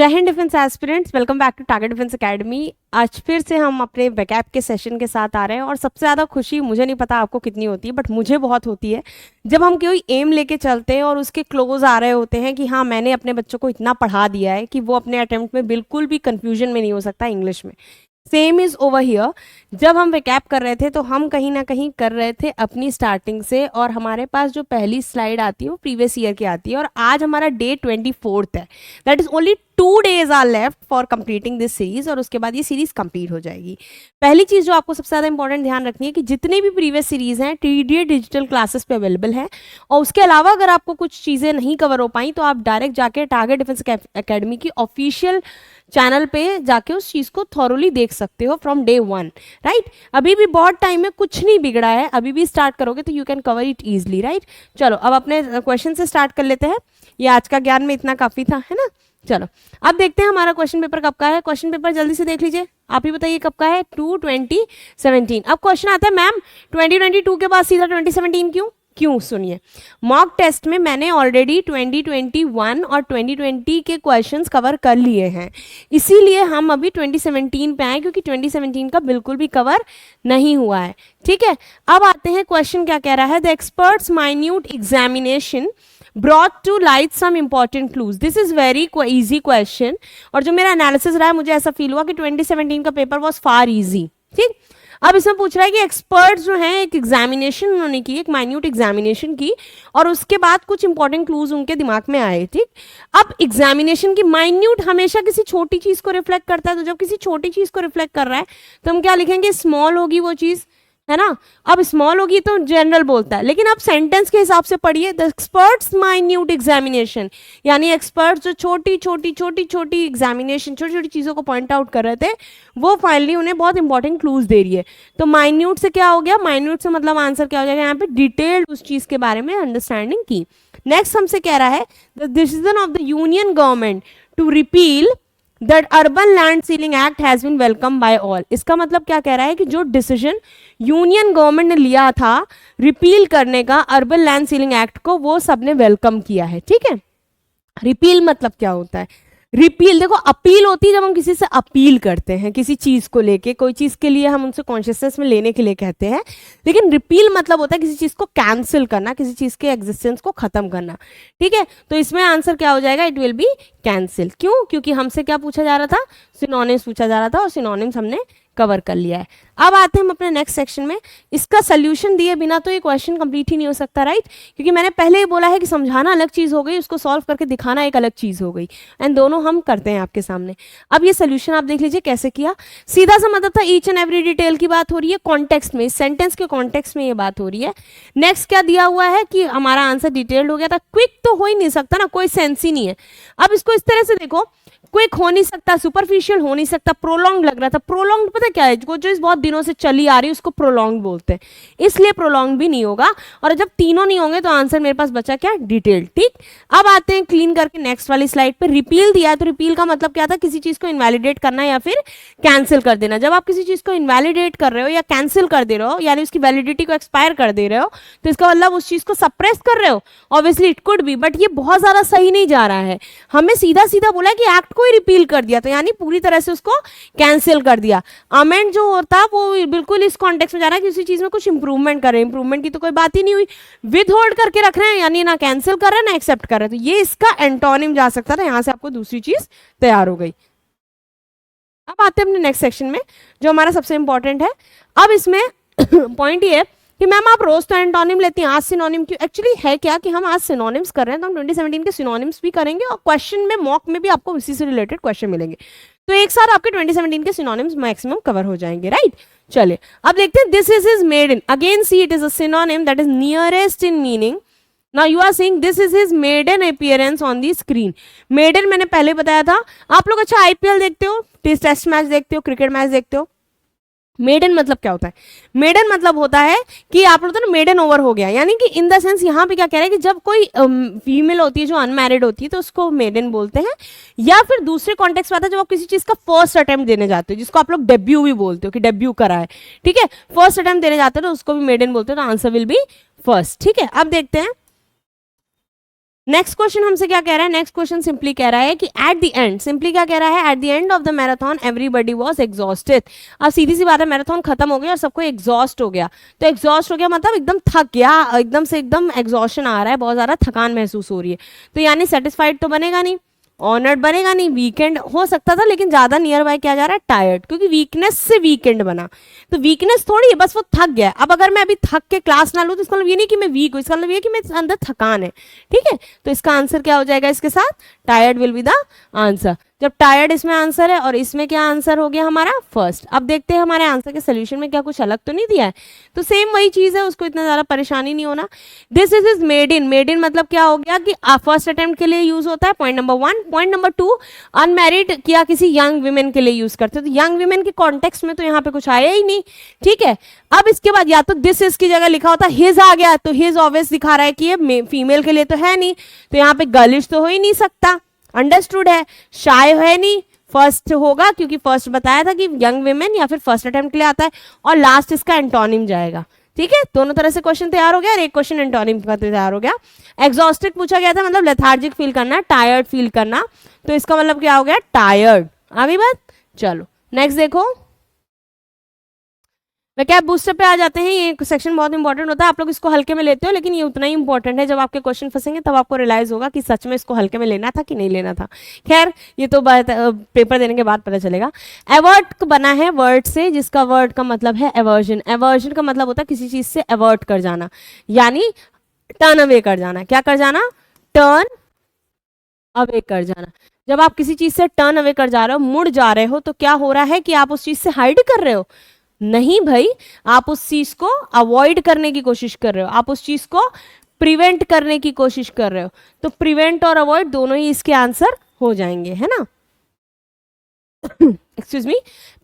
जय हिंद defence aspirants, welcome back to Target Defence Academy. आज फिर से हम अपने बैकअप के सेशन के साथ आ रहे हैं और सबसे ज़्यादा खुशी मुझे नहीं पता आपको कितनी होती है, बट मुझे बहुत होती है जब हम कोई एम लेके चलते हैं और उसके क्लोज आ रहे होते हैं कि हाँ मैंने अपने बच्चों को इतना पढ़ा दिया है कि वो अपने अटेम्प्ट में बिल्कुल भी कन्फ्यूजन में नहीं हो सकता इंग्लिश में। Same is over here. जब हम रिकैप कर रहे थे तो हम कहीं ना कहीं कर रहे थे अपनी स्टार्टिंग से, और हमारे पास जो पहली स्लाइड आती है वो प्रीवियस ईयर की आती है और आज हमारा डे 24 है। That is only 2 days are left for completing this series और उसके बाद ये सीरीज कंप्लीट हो जाएगी। पहली चीज़ जो आपको सबसे ज़्यादा इंपॉर्टेंट ध्यान रखनी है कि जितने भी प्रीवियस सीरीज हैं TDA डिजिटल क्लासेस पे अवेलेबल है, और उसके अलावा अगर आपको कुछ चीज़ें नहीं कवर हो पाई तो आप डायरेक्ट जाके टारगेट डिफेंस एकेडमी की ऑफिशियल चैनल पे जाके उस चीज़ को थॉरोली देख सकते हो फ्रॉम डे 1, राइट। अभी भी बहुत टाइम है, कुछ नहीं बिगड़ा है, अभी भी स्टार्ट करोगे तो you can cover it easily, right. चलो अब अपने क्वेश्चन से स्टार्ट कर लेते हैं। ये आज का ज्ञान में इतना काफ़ी था, है ना। चलो अब देखते हैं हमारा क्वेश्चन पेपर कब का है। क्वेश्चन पेपर जल्दी से देख लीजिए, आप ही बताइए कब का है। 2/2017। अब क्वेश्चन आता है मैम 2022 के बाद सीधा 2017 क्यों सुनिए, मॉक टेस्ट में मैंने ऑलरेडी 2021 और 2020 के क्वेश्चंस कवर कर लिए हैं, इसीलिए हम अभी 2017 पे आए क्योंकि 2017 का बिल्कुल भी कवर नहीं हुआ है। ठीक है, अब आते हैं क्वेश्चन क्या कह रहा है। The experts minute examination brought to light some important clues. This is very easy question, और जो मेरा एनालिसिस रहा है मुझे ऐसा फील हुआ कि 2017 का पेपर वॉज फार इजी। ठीक, अब इसमें पूछ रहा है कि एक्सपर्ट्स जो हैं एक एग्जामिनेशन उन्होंने की, एक माइन्यूट एग्जामिनेशन की, और उसके बाद कुछ इंपॉर्टेंट क्लूज उनके दिमाग में आए। ठीक, अब एग्जामिनेशन की माइन्यूट हमेशा किसी छोटी चीज को रिफ्लेक्ट करता है, तो जब किसी छोटी चीज को रिफ्लेक्ट कर रहा है तो हम क्या लिखेंगे, स्मॉल होगी वो चीज, है ना। अब स्मॉल होगी तो जनरल बोलता है, लेकिन आप सेंटेंस के हिसाब से पढ़िए। द एक्सपर्ट्स माइन्यूट एग्जामिनेशन, यानी एक्सपर्ट्स जो छोटी छोटी एग्जामिनेशन, छोटी छोटी चीज़ों को पॉइंट आउट कर रहे थे, वो फाइनली उन्हें बहुत इंपॉर्टेंट क्लूज दे रही है। तो माइन्यूट से क्या हो गया, माइन्यूट से मतलब आंसर क्या हो जाएगा यहाँ पे, डिटेल्ड उस चीज़ के बारे में अंडरस्टैंडिंग की। नेक्स्ट हमसे कह रहा है the decision of the union government to repeal that urban land ceiling act has been welcome by all. इसका मतलब क्या कह रहा है कि जो डिसीजन यूनियन गवर्नमेंट ने लिया था रिपील करने का अर्बन लैंड सीलिंग एक्ट को, वो सबने वेलकम किया है। ठीक है, रिपील मतलब क्या होता है, रिपील देखो अपील होती है जब हम किसी से अपील करते हैं किसी चीज को लेके, कोई चीज के लिए हम उनसे कॉन्शियसनेस में लेने के लिए कहते हैं, लेकिन रिपील मतलब होता है किसी चीज को कैंसिल करना, किसी चीज के एग्जिस्टेंस को खत्म करना। ठीक है, तो इसमें आंसर क्या हो जाएगा, इट विल बी कैंसिल। क्यों, क्योंकि हमसे क्या पूछा जा रहा था, सिनोनिम्स पूछा जा रहा था और सिनोनिम्स हमने कवर कर लिया है। अब आते हैं हम अपने नेक्स्ट सेक्शन में। इसका सोल्यूशन दिए बिना तो ये क्वेश्चन कंप्लीट ही नहीं हो सकता, राइट, क्योंकि मैंने पहले ही बोला है कि समझाना अलग चीज़ हो गई, उसको सॉल्व करके दिखाना एक अलग चीज़ हो गई, एंड दोनों हम करते हैं आपके सामने। अब ये सोल्यूशन आप देख लीजिए कैसे किया। सीधा सा मतलब था ईच एंड एवरी डिटेल की बात हो रही है कॉन्टेक्स्ट में, सेंटेंस के कॉन्टेक्स्ट में ये बात हो रही है। नेक्स्ट क्या दिया हुआ है कि हमारा आंसर डिटेल्ड हो गया था। क्विक तो हो ही नहीं सकता ना, कोई सेंस ही नहीं है। अब इसको इस तरह से देखो, क्विक हो नहीं सकता, सुपरफिशियल हो नहीं सकता, प्रोलॉन्ग लग रहा था। प्रोलॉन्ग पता क्या है, जो इस बहुत दिनों से चली आ रही है उसको प्रोलॉन्ग बोलते हैं, इसलिए प्रोलॉन्ग भी नहीं होगा। और जब तीनों नहीं होंगे तो आंसर मेरे पास बचा क्या, डिटेल। ठीक, अब आते हैं क्लीन करके नेक्स्ट वाली स्लाइड पे। रिपील दिया है तो रिपील का मतलब क्या था, किसी चीज को इनवैलिडेट करना या फिर कैंसिल कर देना। जब आप किसी चीज को इनवैलिडेट कर रहे हो या कैंसिल कर दे रहे हो, यानी उसकी वैलिडिटी को एक्सपायर कर दे रहे हो, तो इसका मतलब उस चीज को सप्रेस कर रहे हो। Obviously it could be, but ये बहुत ज्यादा सही नहीं जा रहा है। हमें सीधा सीधा बोला कि एक्ट को ही रिपील कर दिया, तो यानी पूरी तरह से उसको कैंसिल कर दिया। अमेंड जो होता वो बिल्कुल इस कॉन्टेक्स्ट में जा रहा है कि उसी चीज में कुछ इंप्रूवमेंट कर रहे हैं, इंप्रूवमेंट की तो कोई बात ही नहीं हुई। विद होल्ड करके रख रहे हैं, यानी ना कैंसिल कर रहे हैं ना एक्सेप्ट कर रहे हैं, तो ये इसका एंटोनिम जा सकता था। यहां से आपको दूसरी चीज तैयार हो गई। अब आते हैं अपने नेक्स्ट सेक्शन में जो हमारा सबसे इंपॉर्टेंट है। अब इसमें पॉइंट ये है कि मैम आप रोज तो एंटोनिम लेती हैं, आज सिनोनिम क्यों। एक्चुअली है क्या कि हम आज सिनोनिम्स कर रहे हैं, तो हम 2017 के सिनोनिम्स भी करेंगे और क्वेश्चन में मॉक में भी आपको इसी से रिलेटेड क्वेश्चन मिलेंगे, तो एक साथ आपके 2017 के सिनोनिम्स मैक्सिमम कवर हो जाएंगे, राइट। चलिए अब देखते हैं। This is made in, again see it is a synonym that is nearest in meaning. Now you are saying this is his maiden appearance on the screen. Maiden मैंने पहले बताया था। आप लोग अच्छा आईपीएल देखते हो, टेस्ट मैच देखते हो, क्रिकेट मैच देखते हो। मेडन मतलब क्या होता है, मेडन मतलब होता है कि आप लोग तो ना मेडन ओवर हो गया, यानी कि इन द सेंस यहाँ पे क्या कह रहे हैं कि जब कोई फीमेल होती है जो अनमैरिड होती है तो उसको मेडन बोलते हैं। या फिर दूसरे कॉन्टेक्स्ट में आता है जब आप किसी चीज का फर्स्ट अटेम्प्ट देने जाते हो, जिसको आप लोग डेब्यू भी बोलते हो कि डेब्यू करा है। ठीक है, फर्स्ट अटेम्प्ट देने जाते हो तो उसको भी मेडन बोलते हो, तो आंसर विल बी फर्स्ट। ठीक है, अब देखते हैं नेक्स्ट क्वेश्चन हमसे क्या कह रहा है, नेक्स्ट क्वेश्चन सिंपली कह रहा है कि एट द एंड, सिंपली क्या कह रहा है, at the end of the marathon everybody was exhausted. अब सीधी सी बात है, मैराथन खत्म हो गया और सबको एग्जॉस्ट हो गया। तो एग्जॉस्ट हो गया मतलब एकदम थक गया, एकदम से एकदम एग्जॉशन आ रहा है, बहुत ज्यादा थकान महसूस हो रही है। तो यानी सेटिस्फाइड तो बनेगा नहीं, ऑनर्ड बनेगा नहीं, वीकेंड हो सकता था, लेकिन ज्यादा नियर बाय क्या जा रहा है, टायर्ड, क्योंकि वीकनेस से वीकेंड बना। तो वीकनेस थोड़ी है, बस वो थक गया। अब अगर मैं अभी थक के क्लास ना लूँ तो इसका मतलब ये नहीं कि मैं वीक हूँ, इसका मतलब ये कि मेरे अंदर थकान है। ठीक है, तो इसका आंसर क्या हो जाएगा इसके साथ, tired will be the answer. जब टायर्ड इसमें आंसर है और इसमें क्या आंसर हो गया हमारा फर्स्ट। अब देखते हैं हमारे आंसर के सोल्यूशन में क्या कुछ अलग तो नहीं दिया है। तो सेम वही चीज है, उसको इतना ज्यादा परेशानी नहीं होना। This is made in, made in मतलब क्या हो गया कि फर्स्ट अटेम्प्ट के लिए यूज होता है, point number 1। Point number 2, unmarried किया किसी यंग वीमेन के लिए यूज करते हैं। तो यंग वीमेन के कॉन्टेक्स्ट में तो यहाँ पे कुछ आया ही नहीं। ठीक है, अब इसके बाद या तो दिस इज की जगह लिखा होता हिज आ गया, तो हिज ऑब्वियस दिखा रहा है कि ये फीमेल के लिए तो है नहीं, तो यहाँ पे गर्लिश तो हो ही नहीं सकता, अंडरस्टूड है। शाय है नहीं, फर्स्ट होगा क्योंकि फर्स्ट बताया था कि यंग विमेन या फिर फर्स्ट अटेम्प्ट के लिए आता है। और लास्ट इसका एंटोनिम जाएगा। ठीक है, दोनों तरह से क्वेश्चन तैयार हो गया और एक क्वेश्चन एंटोनिम का तैयार हो गया। एग्जॉस्टेड पूछा गया था, मतलब लेथार्जिक फील करना, टायर्ड फील करना, तो इसका मतलब क्या हो गया, टायर्ड। आगे बात, चलो नेक्स्ट देखो, वैकैब बूस्टर पे आ जाते हैं। ये सेक्शन बहुत इंपॉर्टेंट होता है, आप लोग इसको हल्के में लेते हो, लेकिन ये उतना ही इंपॉर्टेंट है। जब आपके क्वेश्चन फंसेंगे तब आपको रियलाइज होगा कि सच में इसको हल्के में लेना था कि नहीं लेना था। खैर ये तो पेपर देने के बाद पता चलेगा। एवर्ट बना है वर्ड से, जिसका वर्ड का मतलब है एवर्जन। एवर्जन का मतलब होता है किसी चीज से एवर्ट कर जाना, यानी टर्न अवे कर जाना। क्या कर जाना, टर्न अवे कर जाना। जब आप किसी चीज से टर्न अवे कर जा रहे हो, मुड़ जा रहे हो, तो क्या हो रहा है कि आप उस चीज से हाइड कर रहे हो, नहीं भाई, आप उस चीज को अवॉइड करने की कोशिश कर रहे हो, आप उस चीज को प्रिवेंट करने की कोशिश कर रहे हो। तो प्रिवेंट और अवॉइड दोनों ही इसके आंसर हो जाएंगे, है ना। excuse me,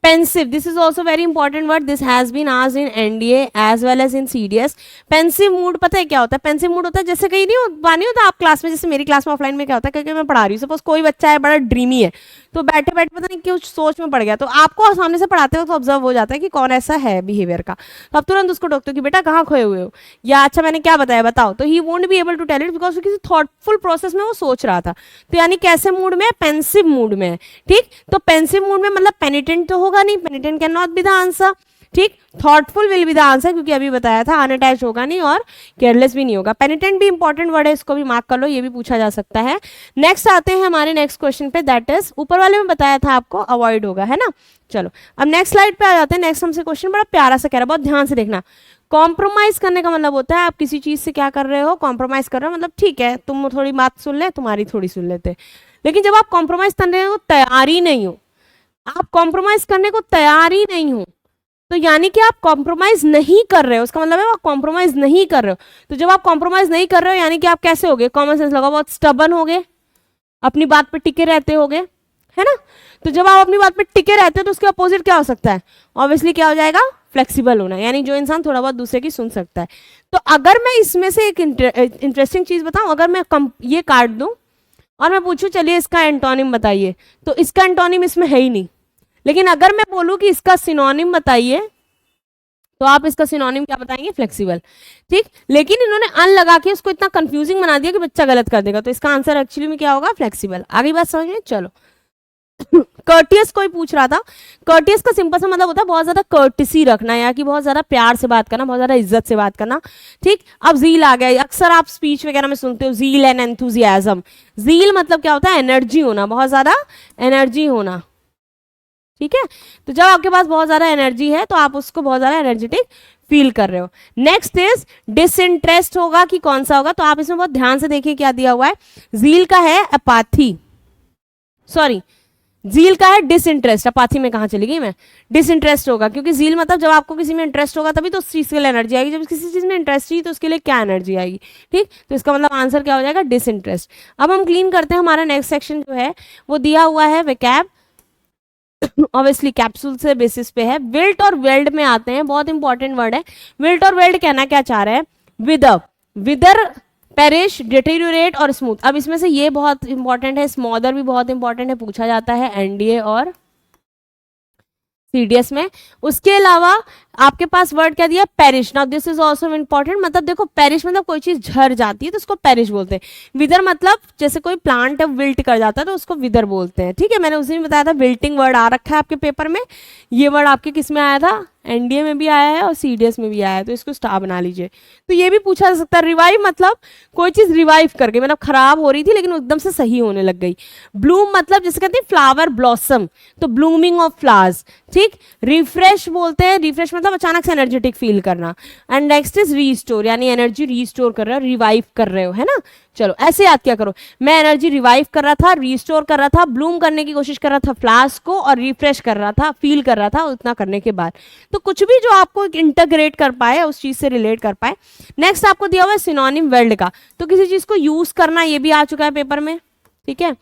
pensive, this is also very important word, this has been asked in NDA as well as in CDS। pensive mood पता है क्या होता है, pensive mood होता है जैसे कहीं नहीं होता आप क्लास में, जैसे मेरी क्लास में ऑफलाइन में क्या होता है, क्योंकि मैं पढ़ा रही हूँ, सपोज कोई बच्चा है बड़ा ड्रीमी है, तो बैठे बैठे पता नहीं क्यों सोच में पड़ गया, तो आपको सामने से पढ़ाते हो तो ऑब्जर्व हो जाता है कि कौन ऐसा है बिहेवियर का, तो आप तुरंत उसको टोकते हो कि बेटा कहाँ खोए हुए हो, या अच्छा मैंने क्या बताया बताओ, तो he won't be able to tell it because किसी थॉटफुल प्रोसेस में वो सोच रहा था। तो यानी कैसे मूड में, पेंसिव मूड में। ठीक, तो पेंसिव मूड में मतलब पेनिटेंट तो होगा नहीं, penitent can not be the answer. ठीक, thoughtful will be the answer, क्योंकि अभी बताया था अनअटैच होगा नहीं और केयरलेस भी नहीं होगा। पेनिटेंट भी इंपॉर्टेंट वर्ड है, इसको भी मार्क कर लो, ये भी पूछा जा सकता है। नेक्स्ट आते हैं हमारे नेक्स्ट क्वेश्चन पे, दैट इज ऊपर वाले में बताया था आपको अवॉइड होगा, है ना। चलो अब नेक्स्ट स्लाइड पे आ जाते हैं। नेक्स्ट हमसे क्वेश्चन बड़ा प्यारा सा कह रहा है, बहुत ध्यान से देखना। कॉम्प्रोमाइज करने का मतलब होता है आप किसी चीज से क्या कर रहे हो, कॉम्प्रोमाइज कर रहे हो, मतलब ठीक है तुम थोड़ी बात सुन ले, तुम्हारी थोड़ी सुन लेते, लेकिन जब आप कॉम्प्रोमाइज करने को तैयार ही नहीं हो, आप कॉम्प्रोमाइज करने को तैयार ही नहीं हो, तो यानी कि आप कॉम्प्रोमाइज नहीं कर रहे हो, उसका मतलब है आप कॉम्प्रोमाइज नहीं कर रहे हो। तो जब आप कॉम्प्रोमाइज नहीं कर रहे हो यानी कि आप कैसे हो गए, कॉमन सेंस लगा, बहुत स्टबन हो गए, अपनी बात पे टिके रहते होगे, है ना। तो जब आप अपनी बात पे टिके रहते हो तो उसके अपोजिट क्या हो सकता है, ऑब्वियसली क्या हो जाएगा, फ्लेक्सिबल होना, यानी जो इंसान थोड़ा बहुत दूसरे की सुन सकता है। तो अगर मैं इसमें से एक इंटरेस्टिंग चीज बताऊं, अगर मैं ये काट दूं और मैं पूछूं चलिए इसका एंटोनिम बताइए, तो इसका एंटोनिम इसमें है ही नहीं। लेकिन अगर मैं बोलूं कि इसका सिनोनिम बताइए, तो आप इसका सिनोनिम क्या बताएंगे, फ्लेक्सिबल। ठीक, लेकिन इन्होंने अन लगा के उसको इतना कंफ्यूजिंग बना दिया कि बच्चा गलत कर देगा, तो इसका आंसर एक्चुअली में क्या होगा, फ्लेक्सिबल। आगे बात समझ में, चलो। कर्टियस कोई पूछ रहा था, कर्टियस का सिंपल सा मतलब होता है बहुत ज्यादा कर्टिसी रखना, या कि बहुत ज्यादा प्यार से बात करना, बहुत ज्यादा इज्जत से बात करना। ठीक, अब जील आ गया, अक्सर आप स्पीच वगैरह में सुनते हो जील एंड एंथुजियाज्म। जील मतलब क्या होता है, एनर्जी होना, बहुत ज्यादा एनर्जी होना। ठीक है, तो जब आपके पास बहुत ज्यादा एनर्जी है तो आप उसको बहुत ज्यादा एनर्जेटिक फील कर रहे हो। नेक्स्ट इज डिसइंटरेस्ट होगा कि कौन सा होगा, तो आप इसमें बहुत ध्यान से देखिए क्या दिया हुआ है। जील का है अपाथी, सॉरी जील का है डिसइंटरेस्ट, अपाथी में कहाँ चली गई मैं, डिसइंटरेस्ट होगा, क्योंकि जील मतलब जब आपको किसी में इंटरेस्ट होगा तभी तो उस चीज के लिए एनर्जी आएगी, जब किसी चीज में इंटरेस्ट ही तो उसके लिए क्या एनर्जी आएगी। ठीक, तो इसका मतलब आंसर क्या हो जाएगा, डिसइंटरेस्ट। अब हम क्लीन करते हैं, हमारा नेक्स्ट सेक्शन जो है वो दिया हुआ है वोकैब, ऑब्वियसली कैप्सूल से बेसिस पे है। विल्ट और वेल्ड में आते हैं, बहुत इंपॉर्टेंट वर्ड है। विल्ट और वेल्ड कहना क्या चाह रहे हैं, विदर, विदर, पेरिश, डिटेरियोरेट और स्मूथ। अब इसमें से ये बहुत इंपॉर्टेंट है, स्मॉदर भी बहुत इंपॉर्टेंट है, पूछा जाता है एनडीए और सीडीएस में। उसके अलावा आपके पास वर्ड क्या दिया, perish. Now this is also important, मतलब देखो पेरिश मतलब कोई चीज झड़ जाती है तो उसको पेरिश बोलते हैं। विदर मतलब जैसे कोई प्लांट विल्ट कर जाता है तो उसको विदर बोलते हैं, ठीक है। मैंने उसी में बताया था, विल्टिंग वर्ड आ रखा है आपके पेपर में। ये वर्ड आपके किस में आया था, एनडीए में भी आया है और सीडीएस में भी आया है, तो इसको स्टार बना लीजिए। तो ये भी पूछा जा सकता है। रिवाइव मतलब कोई चीज रिवाइव कर गई, मतलब खराब हो रही थी लेकिन एकदम से सही होने लग गई। ब्लूम मतलब जैसे कहते हैं फ्लावर ब्लॉसम, तो ब्लूमिंग ऑफ फ्लावर्स, ठीक। रिफ्रेश बोलते हैं, रिफ्रेश मतलब अचानक से एनर्जेटिक फील करना। एंड नेक्स्ट इज रीस्टोर, यानी एनर्जी रीस्टोर कर रहे हो, रिवाइव कर रहे हो, है ना। चलो ऐसे याद क्या करो, मैं एनर्जी रिवाइव कर रहा था, रीस्टोर कर रहा था, ब्लूम करने की कोशिश कर रहा था फ्लावर्स को, और रिफ्रेश कर रहा था, फील कर रहा था उतना करने के बाद। तो कुछ भी जो आपको इंटीग्रेट कर पाए, उस चीज से रिलेट कर पाए। नेक्स्ट आपको दिया हुआ है सिनोनिम वर्ड का, तो किसी चीज को यूज करना, ये भी आ चुका है पेपर में, ठीक है।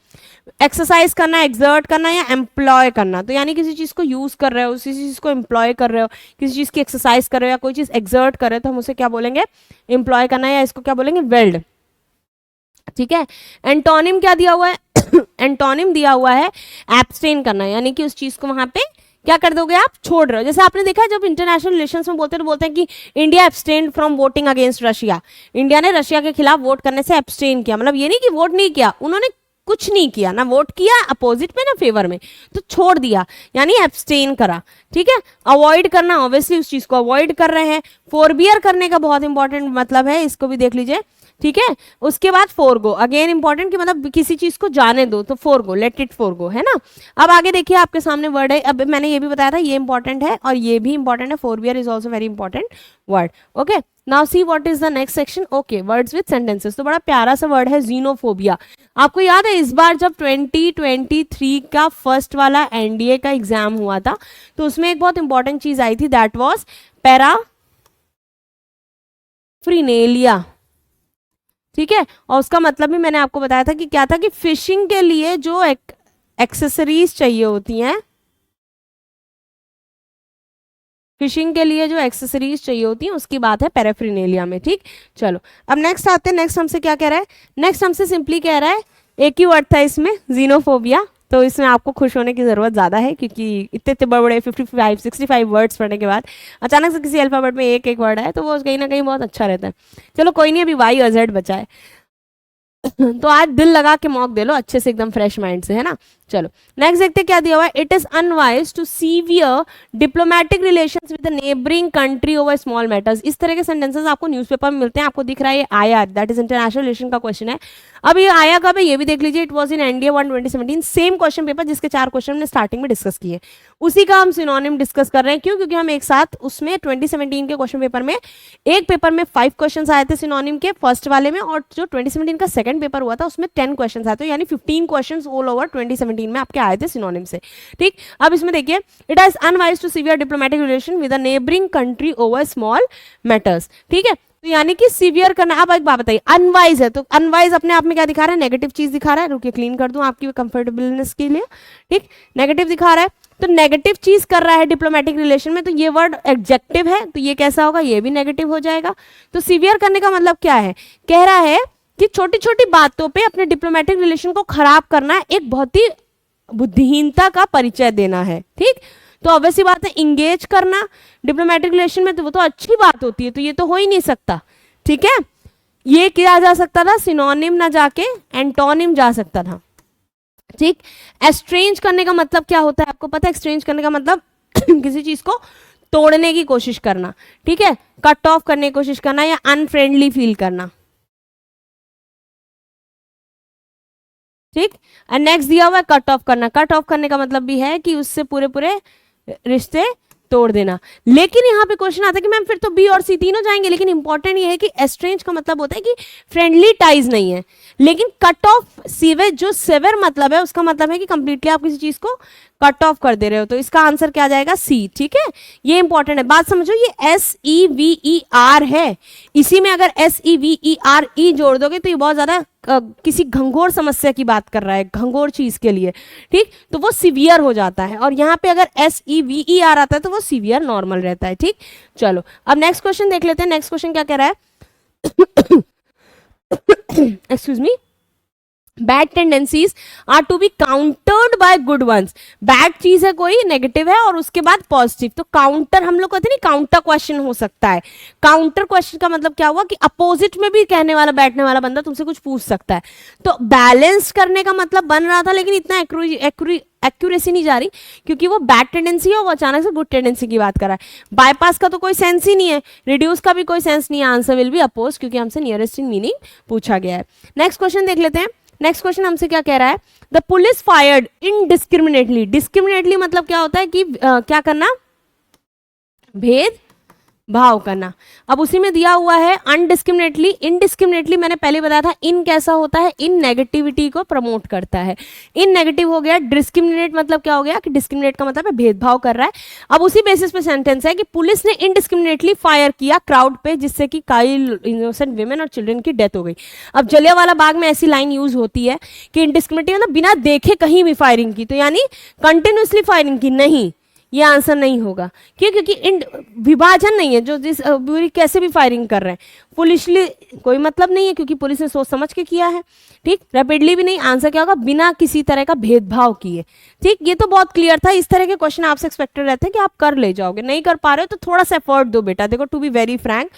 एक्सरसाइज करना, एक्सर्ट करना या एम्प्लॉय करना, तो यानी किसी चीज को यूज कर रहे हो, किसी चीज को एम्प्लॉय कर रहे हो, किसी चीज की एक्सरसाइज कर रहे हो या कोई चीज एक्सर्ट कर रहे हो, तो हम उसे क्या बोलेंगे, एम्प्लॉय करना, या इसको क्या बोलेंगे, वेल्ड, ठीक है। एंटोनिम क्या दिया हुआ है एंटोनिम दिया हुआ है एब्सटेन करना, यानी कि उस चीज को वहां पे क्या कर दोगे, आप छोड़ रहे हो। जैसे आपने देखा जब इंटरनेशनल रिलेशंस में बोलते हैं तो बोलते हैं कि India abstain from voting against Russia, India ने रशिया के खिलाफ वोट करने से एब्सटेन किया, मतलब ये नहीं कि वोट नहीं किया, उन्होंने कुछ नहीं किया, ना वोट किया अपोजिट में ना फेवर में, तो छोड़ दिया, यानी एब्सटेन करा, ठीक है। अवॉइड करना, ऑब्वियसली उस चीज को अवॉइड कर रहे हैं। फोरबियर करने का बहुत इंपॉर्टेंट मतलब है, इसको भी देख लीजिए, ठीक है। उसके बाद फोरगो, अगेन इंपॉर्टेंट कि मतलब किसी चीज को जाने दो, तो फोरगो, लेट इट फोरगो, है ना। अब आगे देखिए आपके सामने वर्ड है, अब मैंने ये भी बताया था ये इंपॉर्टेंट है और ये भी इंपॉर्टेंट है, forbear is also very important word, okay. Now see what is the next section, okay, words with sentences. तो बड़ा प्यारा सा वर्ड है जीनोफोबिया। आपको याद है इस बार जब 2023 का फर्स्ट वाला एनडीए का एग्जाम हुआ था, तो उसमें एक बहुत इंपॉर्टेंट चीज आई थी, दैट वाज पैराफ्रिनेलिया, ठीक है। और उसका मतलब भी मैंने आपको बताया था कि क्या था, कि फिशिंग के लिए जो एक्सेसरीज चाहिए होती हैं, फिशिंग के लिए जो एक्सेसरीज चाहिए होती हैं उसकी बात है पैराफ्रिनेलिया में, ठीक। चलो अब नेक्स्ट आते हैं, नेक्स्ट हमसे क्या कह रहा है, नेक्स्ट हमसे सिंपली कह रहा है, एक ही वर्ड था इसमें, जीनोफोबिया। तो इसमें आपको खुश होने की ज़रूरत ज़्यादा है, क्योंकि इतने इतने बड़े बड़े 65 वर्ड्स पढ़ने के बाद अचानक से किसी अल्फाबेट में एक एक वर्ड है, तो वो कहीं ना कहीं बहुत अच्छा रहता है। चलो कोई नहीं, अभी वाई और जेड बचा है तो आज दिल लगा के मॉक दे लो अच्छे से, एकदम फ्रेश माइंड से, है ना। चलो नेक्स्ट देखते क्या दिया हुआ है, it is unwise to severe diplomatic relations with the neighbouring country over small matters. इस तरह के सेंटेंसेस आपको न्यूज़पेपर में मिलते हैं, आपको दिख रहा है ये आया, दैट इज इंटरनेशनल रिलेशन का क्वेश्चन है। अब ये आया कब है ये भी देख लीजिए, it was in NDA 1 2017, same question paper जिसके 4 क्वेश्चन हमने स्टार्टिंग में डिस्कस किए, उसी का हम सिनोनिम डिस्कस कर रहे हैं। क्यों, क्योंकि हम एक साथ उसमें 2017 के क्वेश्चन पेपर में, एक पेपर में 5 क्वेश्चन आए थे सिनोनिम के फर्स्ट वाले में, और जो 2017 का सेकंड पेपर हुआ था उसमें 10 क्वेश्चन आए थे, यानी 15 क्वेश्चन ऑल ओवर 2017 में आपके आए थे सिनोनिम से, ठीक। अब इसमें देखिए, it is unwise to severe diplomatic relation with a neighbouring country over small matters, ठीक है। तो यानी कि सीवियर करना। अब एक बात बताइए, अनवाइज है, तो अनवाइज अपने आप में क्या दिखा रहा है, नेगेटिव चीज दिखा रहा है। रुकिए क्लीन कर दूं आपकी कंफर्टेबलनेस के लिए, ठीक, नेगेटिव दिखा रहा है, तो नेगेटिव चीज कर रहा है डिप्लोमेटिक रिलेशन में, तो ये वर्ड एडजेक्टिव है, तो ये कैसा होगा, ये भी नेगेटिव हो जाएगा। तो सीवियर करने का मतलब क्या है, कह रहा है कि छोटी छोटी बातों पे अपने डिप्लोमेटिक रिलेशन को खराब करना एक बहुत ही बुद्धिहीनता का परिचय देना है, ठीक। तो ऑब्वियसली बात है, इंगेज करना डिप्लोमेटिक रिलेशन में, तो वो तो अच्छी बात होती है, तो ये तो हो ही नहीं सकता, ठीक है। ये किया जा सकता था, सिनोनिम ना जाके एंटोनिम जा सकता था, ठीक। एस्ट्रेंज करने का मतलब क्या होता है आपको पता है, एक्सचेंज करने का मतलब किसी चीज को तोड़ने की कोशिश करना, ठीक है, कट ऑफ करने की कोशिश करना या अनफ्रेंडली फील करना, ठीक। और नेक्स्ट दिया हुआ है कट ऑफ करना, कट ऑफ करने का मतलब भी है कि उससे पूरे पूरे रिश्ते तोड़ देना। लेकिन यहाँ पे क्वेश्चन आता है कि मैम फिर तो बी और सी तीनों जाएंगे, लेकिन इंपॉर्टेंट ये है कि एस्ट्रेंज का मतलब होता है कि फ्रेंडली टाइज नहीं है, लेकिन कट ऑफ सीवेज जो सेवर मतलब है उसका मतलब है कि कंप्लीटली आप किसी चीज को कट ऑफ कर दे रहे हो, तो इसका आंसर क्या आ जाएगा, सी, ठीक है। ये इंपॉर्टेंट है, बात समझो, ये SEVER है, इसी में अगर SEVERE जोड़ दोगे तो ये बहुत ज्यादा किसी घंघोर समस्या की बात कर रहा है, घंघोर चीज के लिए, ठीक। तो वो सीवियर हो जाता है, और यहाँ पे अगर SEVER आता है तो वो सीवियर नॉर्मल रहता है, ठीक। चलो अब नेक्स्ट क्वेश्चन देख लेते हैं, नेक्स्ट क्वेश्चन क्या कह रहा है excuse me, bad tendencies are to be countered by good ones. Bad चीज है कोई, नेगेटिव है, और उसके बाद पॉजिटिव, तो काउंटर हम लोग कहते हैं नहीं, काउंटर क्वेश्चन हो सकता है। काउंटर क्वेश्चन का मतलब क्या हुआ कि अपोजिट में भी कहने वाला बैठने वाला बंदा तुमसे कुछ पूछ सकता है। तो बैलेंस करने का मतलब बन रहा था, लेकिन इतना एक्यूरेसी नहीं जा रही, क्योंकि वो बैड टेंडेंसी है, वो अचानक से गुड टेंडेंसी की बात कर रहा है। बाईपास का तो कोई सेंस ही नहीं है, रिड्यूस का भी कोई सेंस नहीं है, आंसर विल बी अपोज, क्योंकि हमसे नियरेस्ट इन मीनिंग पूछा गया है। नेक्स्ट क्वेश्चन देख लेते हैं। नेक्स्ट क्वेश्चन हमसे क्या कह रहा है, द पुलिस फायर्ड इनडिस्क्रिमिनेटली। डिस्क्रिमिनेटली मतलब क्या होता है कि क्या करना, भेद भाव करना। अब उसी में दिया हुआ है अनडिस्क्रिमिनेटली। इनडिस्क्रिमिनेटली मैंने पहले बताया था, इन कैसा होता है, इन नेगेटिविटी को प्रमोट करता है, इन नेगेटिव हो गया। डिस्क्रिमिनेट मतलब क्या हो गया कि डिस्क्रिमिनेट का मतलब है भेदभाव कर रहा है। अब उसी बेसिस पे सेंटेंस है कि पुलिस ने इनडिस्क्रिमिनेटली फायर किया क्राउड पे, जिससे कि कई इनोसेंट विमेन और चिल्ड्रन की डेथ हो गई। अब जलियांवाला बाग में ऐसी लाइन यूज होती है कि इनडिस्क्रिमिनेटली मतलब बिना देखे कहीं भी फायरिंग की, तो यानी कंटिन्यूसली फायरिंग की नहीं, ये आंसर नहीं होगा। क्यों? क्योंकि इन विभाजन नहीं है, जो जिस बुरी कैसे भी फायरिंग कर रहे हैं, पुलिसली कोई मतलब नहीं है, क्योंकि पुलिस ने सोच समझ के किया है। ठीक, रैपिडली भी नहीं, आंसर क्या होगा, बिना किसी तरह का भेदभाव किए। ठीक, ये तो बहुत क्लियर था। इस तरह के क्वेश्चन आपसे एक्सपेक्टेड रहते हैं कि आप कर ले जाओगे, नहीं कर पा रहे हो तो थोड़ा सा एफर्ट दो बेटा। देखो, टू बी वेरी फ्रैंक,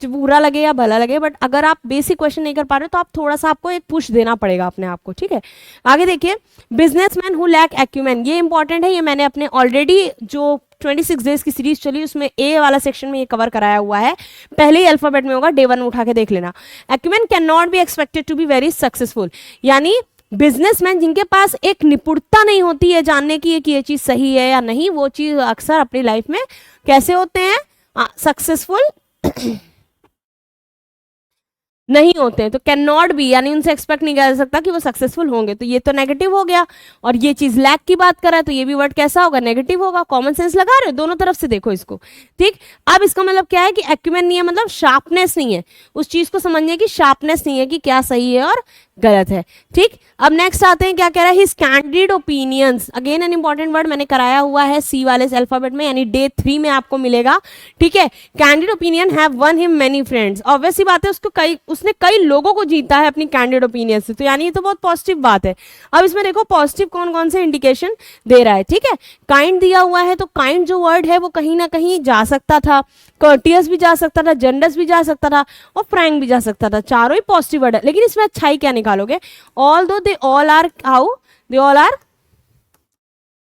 जो बुरा लगे या भला लगे, बट अगर आप बेसिक क्वेश्चन नहीं कर पा रहे हो तो आप थोड़ा सा, आपको एक पुश देना पड़ेगा अपने आप को। ठीक है, आगे देखिए, बिजनेसमैन हु लैक एक्यूमेन, ये इंपॉर्टेंट है, ये मैंने अपने ऑलरेडी जो 26 डेज की सीरीज चली उसमें ए वाला सेक्शन में ये कवर कराया हुआ है, पहले ही अल्फाबेट में होगा, डे 1 उठा के देख लेना। Acumen can not be expected to be very successful, यानी बिजनेसमैन जिनके पास एक निपुणता नहीं होती है जानने की कि ये चीज सही है या नहीं, वो चीज अक्सर अपनी लाइफ में कैसे होते हैं, सक्सेसफुल नहीं होते हैं। तो कैन नॉट बी यानी उनसे एक्सपेक्ट नहीं किया जा सकता कि वो सक्सेसफुल होंगे, तो ये तो नेगेटिव हो गया। और ये चीज लैक की बात कर रहा है, तो ये भी वर्ड कैसा होगा, नेगेटिव होगा। कॉमन सेंस लगा रहे हो, दोनों तरफ से देखो इसको। ठीक, अब इसका मतलब क्या है कि एक्यूमेन नहीं है, मतलब शार्पनेस नहीं है, उस चीज को समझने की शार्पनेस नहीं है कि क्या सही है और गलत है। ठीक, अब नेक्स्ट आते हैं, क्या कह रहा है, his candid opinions, again an important word मैंने कराया हुआ है सी वाले अल्फाबेट में, यानी डे 3 में आपको मिलेगा। ठीक है, candid opinion have one him many friends, obvious सी बात है, उसने कई लोगों को जीता है अपनी कैंडिड ओपिनियन से, तो यानी ये तो बहुत पॉजिटिव बात है। अब इसमें देखो पॉजिटिव कौन कौन से इंडिकेशन दे रहा है। ठीक है, काइंड दिया हुआ है, तो काइंड जो वर्ड है वो कहीं ना कहीं जा सकता था, कर्टियस भी जा सकता था, जनरस भी जा सकता था, और फ्रैंक भी जा सकता था, चारों ही पॉजिटिव वर्ड है। लेकिन इसमें अच्छाई क्या निकालोगे, although they all are how, they all are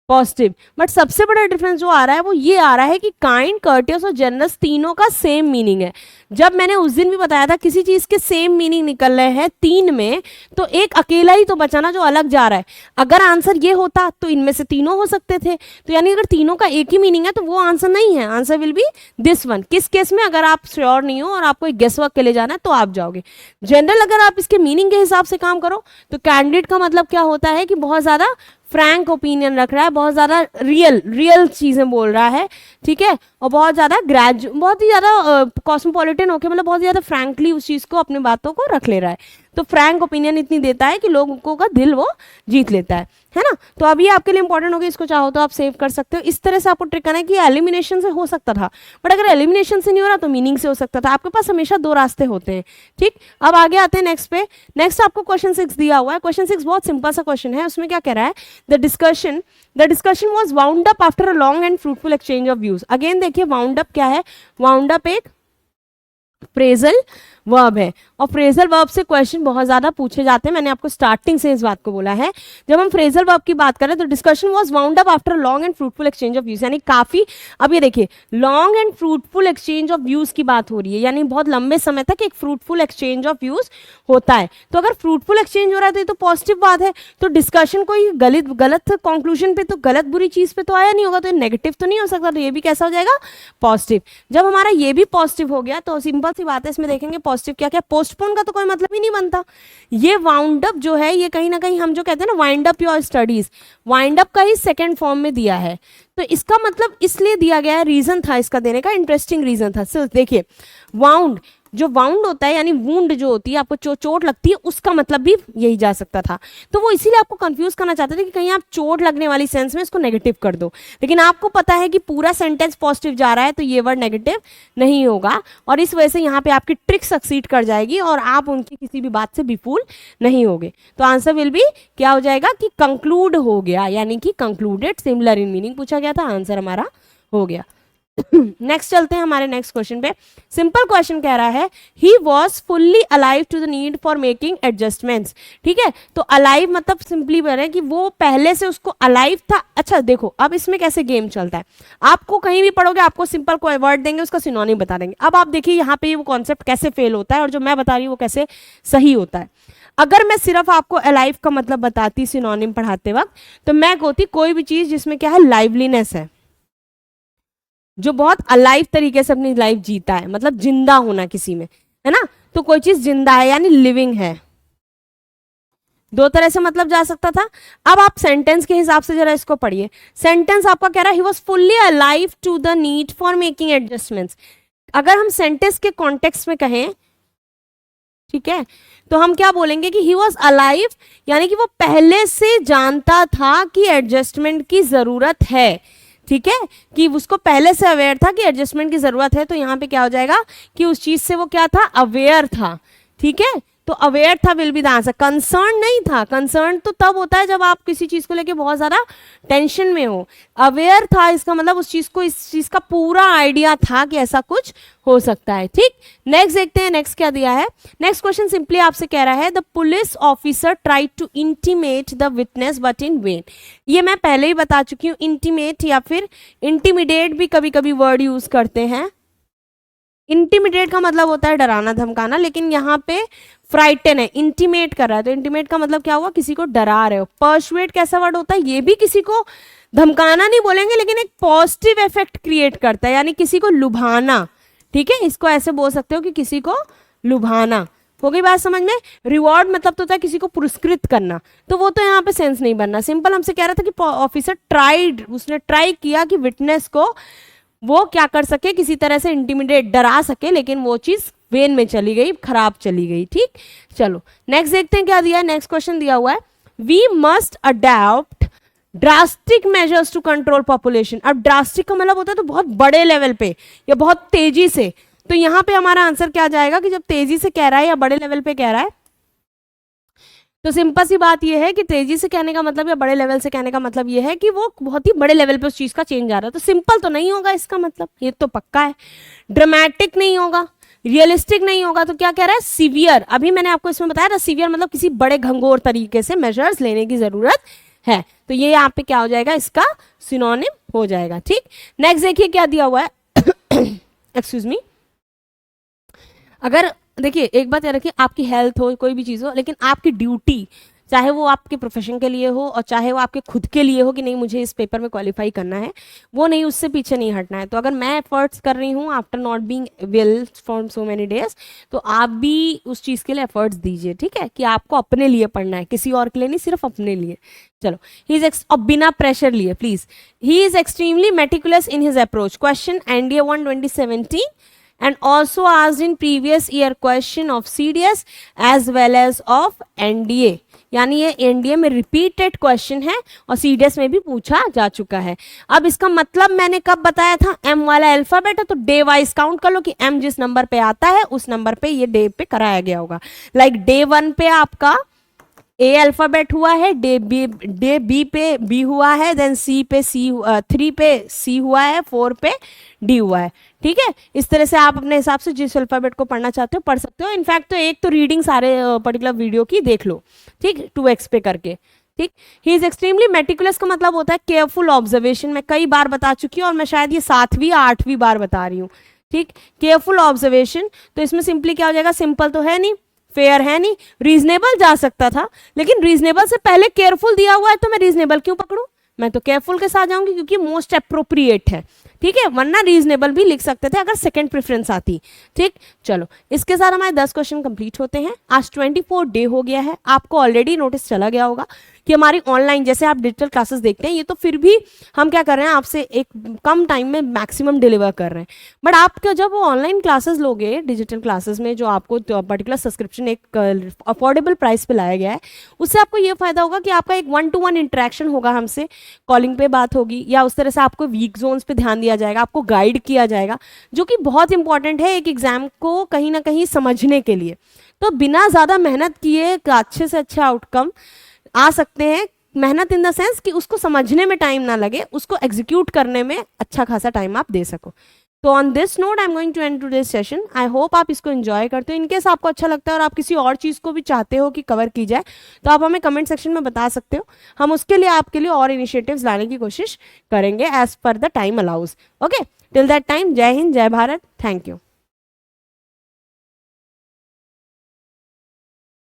positive, but सबसे बड़ा डिफरेंस जो आ रहा है वो ये आ रहा है कि काइंड, कर्टियस और जनरस तीनों का सेम मीनिंग है। जब मैंने उस दिन भी बताया था किसी चीज के सेम मीनिंग निकल रहे हैं 3 में, तो एक अकेला ही तो बचा ना जो अलग जा रहा है। अगर आंसर ये होता तो इनमें से तीनों हो सकते थे, तो यानी अगर तीनों का एक ही मीनिंग है तो वो आंसर नहीं है, answer will be this one. किस केस में, अगर आप श्योर नहीं हो और आपको एक गेस वर्क के लिए जाना है तो आप जाओगे। जनरल अगर आप इसके मीनिंग के हिसाब से काम करो तो कैंडिडेट का मतलब क्या होता है कि बहुत ज्यादा फ्रैंक ओपिनियन रख रहा है, बहुत ज्यादा रियल चीजें बोल रहा है। ठीक है, और बहुत ज्यादा बहुत ही ज्यादा कॉस्मोपॉलिटन होकर, मतलब बहुत ज्यादा फ्रैंकली उस चीज को, अपने बातों को रख ले रहा है। तो फ्रैंक ओपिनियन इतनी देता है कि लोगों का दिल वो जीत लेता है ना। तो अब ये आपके लिए इंपॉर्टेंट होगी, इसको चाहो तो आप सेव कर सकते हो। इस तरह से आपको ट्रिक करना है कि एलिमिनेशन से हो सकता था, बट अगर एलिमिनेशन से नहीं हो रहा तो मीनिंग से हो सकता था। आपके पास हमेशा 2 रास्ते होते हैं। ठीक, अब आगे आते हैं नेक्स्ट पे। नेक्स्ट आपको क्वेश्चन 6 दिया हुआ है। क्वेश्चन 6 बहुत सिंपल सा क्वेश्चन है। उसमें क्या कह रहा है, the discussion was wound up after a long and fruitful exchange of views. Again देखिए, वाउंड अप क्या है, वाउंड अप एक फ्रेजल वर्ब है, और फ्रेजल वर्ब से क्वेश्चन बहुत ज्यादा पूछे जाते हैं। मैंने आपको स्टार्टिंग से इस बात को बोला है। जब हम फ्रेजल वर्ब की बात करें तो discussion was wound up after long and fruitful exchange of views, यानी काफी, अब ये देखिए long and fruitful exchange of views की बात हो रही है, यानी बहुत लंबे समय तक एक फ्रूटफुल एक्सचेंज ऑफ व्यूज होता है। तो अगर फ्रूटफुल एक्सचेंज हो रहा है तो ये तो पॉजिटिव बात है। तो डिस्कशन कोई गलत कंक्लूजन पे, तो गलत बुरी चीज पे तो आया नहीं होगा, तो नेगेटिव तो नहीं हो सकता, तो ये भी कैसा हो जाएगा, पॉजिटिव। जब हमारा ये भी पॉजिटिव हो गया तो सिंपल सी बात है, इसमें देखेंगे पॉजिटिव क्या क्या, पोस्टपोन का तो कोई मतलब ही नहीं बनता। ये वाउंड अप जो है, ये कहीं ना कहीं हम जो कहते हैं ना wind up your studies, wind up का ही सेकंड फॉर्म में दिया है। तो इसका मतलब इसलिए दिया गया है, रीजन था इसका देने का, इंटरेस्टिंग रीजन था। सिर्फ देखिए, वाउंड जो वाउंड होता है यानी वुंड जो होती है, आपको चोट लगती है, उसका मतलब भी यही जा सकता था। तो वो इसीलिए आपको कंफ्यूज करना चाहते थे कि कहीं आप चोट लगने वाली सेंस में इसको नेगेटिव कर दो, लेकिन आपको पता है कि पूरा सेंटेंस पॉजिटिव जा रहा है तो ये वर्ड नेगेटिव नहीं होगा, और इस वजह से यहाँ पे आपकी ट्रिक सक्सीड कर जाएगी और आप उनकी किसी भी बात से विफुल नहीं होगे। तो आंसर विल बी क्या हो जाएगा कि कंक्लूड हो गया, यानी कि कंक्लूडेड, सिमिलर इन मीनिंग पूछा गया था, आंसर हमारा हो गया। नेक्स्ट चलते हैं हमारे नेक्स्ट क्वेश्चन पे। सिंपल क्वेश्चन कह रहा है he was fully alive to the need for making adjustments. ठीक है, तो अलाइव मतलब सिंपली बोल रहे हैं कि वो पहले से उसको अलाइव था। अच्छा देखो अब इसमें कैसे गेम चलता है, आपको कहीं भी पढ़ोगे आपको सिंपल कोई वर्ड देंगे, उसका सिनोनिम बता देंगे। अब आप देखिए यहाँ पे वो कॉन्सेप्ट कैसे फेल होता है और जो मैं बता रही हूँ वो कैसे सही होता है। अगर मैं सिर्फ आपको अलाइव का मतलब बताती सिनोनिम पढ़ाते वक्त, तो मैं कहती कोई भी चीज जिसमें क्या है, लाइवलीनेस है, जो बहुत अलाइव तरीके से अपनी लाइफ जीता है, मतलब जिंदा होना किसी में, है ना। तो कोई चीज जिंदा है यानी लिविंग है, दो तरह से मतलब जा सकता था। अब आप सेंटेंस के हिसाब से जरा इसको पढ़िए। सेंटेंस आपका कह रहा है he was fully alive to the need for making adjustments. अगर हम सेंटेंस के कॉन्टेक्स्ट में कहें, ठीक है, तो हम क्या बोलेंगे कि ही वॉज अलाइव यानी कि वो पहले से जानता था कि एडजस्टमेंट की जरूरत है। ठीक है, कि उसको पहले से अवेयर था कि एडजस्टमेंट की जरूरत है, तो यहाँ पे क्या हो जाएगा कि उस चीज से वो क्या था, अवेयर था। ठीक है, तो अवेयर था will be the answer. Concern नहीं था, कंसर्न तो तब होता है जब आप किसी चीज को लेके बहुत ज्यादा टेंशन में हो। अवेयर था इसका मतलब उस चीज को, इस चीज का पूरा आइडिया था कि ऐसा कुछ हो सकता है। ठीक, नेक्स्ट देखते हैं, नेक्स्ट क्या दिया है। नेक्स्ट क्वेश्चन सिंपली आपसे कह रहा है the police officer try to intimate the witness but in vain. ये मैं पहले ही बता चुकी हूँ, इंटीमेट या फिर इंटीमिडेट भी कभी कभी वर्ड यूज करते हैं। इंटीमिडेट का मतलब होता है डराना धमकाना, लेकिन यहाँ पे फ्राइटन है, इंटीमेट कर रहा है, तो इंटीमेट का मतलब क्या हुआ, किसी को डरा रहे हो। पर्सुएट कैसा वर्ड होता है, ये भी किसी को धमकाना नहीं बोलेंगे, लेकिन एक पॉजिटिव इफेक्ट क्रिएट करता है, यानी किसी को लुभाना। ठीक है, इसको ऐसे बोल सकते हो कि किसी को लुभाना। हो गई बात समझ में। रिवॉर्ड मतलब तो होता है किसी को पुरस्कृत करना, तो वो तो यहाँ पे सेंस नहीं बनना। सिंपल हमसे कह रहा था कि ऑफिसर ट्राइड, उसने ट्राई किया कि विटनेस को वो क्या कर सके, किसी तरह से इंटिमिडेट, डरा सके, लेकिन वो चीज वेन में चली गई, खराब चली गई। ठीक, चलो नेक्स्ट देखते हैं क्या दिया है। नेक्स्ट क्वेश्चन दिया हुआ है we must adopt drastic measures to control population. अब ड्रास्टिक का मतलब होता है तो बहुत बड़े लेवल पे या बहुत तेजी से, तो यहाँ पे हमारा आंसर क्या जाएगा कि जब तेजी से कह रहा है या बड़े लेवल पे कह रहा है, तो सिंपल सी बात यह है कि तेजी से कहने का मतलब या बड़े लेवल से कहने का मतलब यह है कि वो बहुत ही बड़े लेवल पे उस चीज का चेंज आ रहा है। तो सिंपल तो नहीं होगा इसका मतलब, ये तो पक्का है। ड्रामेटिक नहीं होगा, रियलिस्टिक नहीं होगा, तो क्या कह रहा है, सीवियर। अभी मैंने आपको इसमें बताया था सीवियर मतलब किसी बड़े घंघोर तरीके से मेजर्स लेने की जरूरत है, तो ये यहाँ पे क्या हो जाएगा, इसका सिनोनिम हो जाएगा। ठीक, नेक्स्ट देखिए क्या दिया हुआ है। एक्सक्यूज मी, अगर देखिए एक बात याद रखिए, आपकी हेल्थ हो, कोई भी चीज़ हो, लेकिन आपकी ड्यूटी, चाहे वो आपके प्रोफेशन के लिए हो और चाहे वो आपके खुद के लिए हो कि नहीं मुझे इस पेपर में क्वालिफाई करना है, वो नहीं, उससे पीछे नहीं हटना है। तो अगर मैं एफर्ट्स कर रही हूँ after not being well for so many days, तो आप भी उस चीज़ के लिए एफर्ट्स दीजिए। ठीक है, कि आपको अपने लिए पढ़ना है, किसी और के लिए नहीं, सिर्फ अपने लिए। चलो, ही इज और बिना प्रेशर लिए please, he is extremely meticulous in his approach. Question NDA 1 2017 and also asked in previous year question of CDS as well as of NDA, यानी ये NDA में रिपीटेड क्वेश्चन है और CDS में भी पूछा जा चुका है। अब इसका मतलब मैंने कब बताया था, M वाला अल्फाबेट है तो डे वाइज काउंट कर लो कि M जिस नंबर पे आता है उस नंबर पे ये डे पे कराया गया होगा। लाइक डे 1 पे आपका A अल्फाबेट हुआ है, डे B पे B हुआ है, देन C पे C, 3 पे C हुआ है, 4 पे D हुआ है। ठीक है, इस तरह से आप अपने हिसाब से जिस अल्फाबेट को पढ़ना चाहते हो पढ़ सकते हो। इनफैक्ट तो एक तो रीडिंग सारे पर्टिकुलर वीडियो की देख लो, ठीक, 2x पे करके। ठीक, ही इज एक्सट्रीमली मेटिकुलस का मतलब होता है केयरफुल ऑब्जर्वेशन। मैं कई बार बता चुकी हूँ और मैं शायद ये 7वीं या 8वीं बार बता रही हूँ। ठीक, केयरफुल ऑब्जर्वेशन, तो इसमें सिंपली क्या हो जाएगा, सिंपल तो है नहीं, फेयर है नहीं, रीजनेबल जा सकता था, लेकिन रीजनेबल से पहले केयरफुल दिया हुआ है तो मैं रीजनेबल क्यों पकड़ूं, मैं तो केयरफुल के साथ जाऊंगी क्योंकि मोस्ट अप्रोप्रिएट है। ठीक है, वरना रीजनेबल भी लिख सकते थे अगर सेकंड प्रेफरेंस आती। ठीक, चलो इसके साथ हमारे 10 क्वेश्चन कंप्लीट होते हैं। आज 24 डे हो गया है, आपको ऑलरेडी नोटिस चला गया होगा कि हमारी ऑनलाइन, जैसे आप डिजिटल क्लासेस देखते हैं, ये तो फिर भी हम क्या कर रहे हैं, आपसे एक कम टाइम में मैक्सिमम डिलीवर कर रहे हैं। बट आपके जब वो ऑनलाइन क्लासेस लोगे डिजिटल क्लासेस में, जो आपको पर्टिकुलर सब्सक्रिप्शन एक अफोर्डेबल प्राइस पे लाया गया है, उससे आपको ये फायदा होगा कि आपका एक 1-to-1 इंटरेक्शन होगा हमसे, कॉलिंग पे बात होगी, या उस तरह से आपको वीक जोन्स पे ध्यान दिया जाएगा, आपको गाइड किया जाएगा, जो कि बहुत इंपॉर्टेंट है एक एग्जाम को कहीं ना कहीं समझने के लिए। तो बिना ज़्यादा मेहनत किए अच्छे से अच्छा आउटकम आ सकते हैं। मेहनत इन द सेंस कि उसको समझने में टाइम ना लगे, उसको एग्जीक्यूट करने में अच्छा खासा टाइम आप दे सको। तो on this note I am going to end to this session. I hope आप इसको एंजॉय करते हो। इनकेस आपको अच्छा लगता है और आप किसी और चीज़ को भी चाहते हो कि कवर की जाए, तो आप हमें कमेंट सेक्शन में बता सकते हो। हम उसके लिए आपके लिए और इनिशिएटिव्स लाने की कोशिश करेंगे as per the time allows. Okay, till that time, जय हिंद, जय भारत, थैंक यू।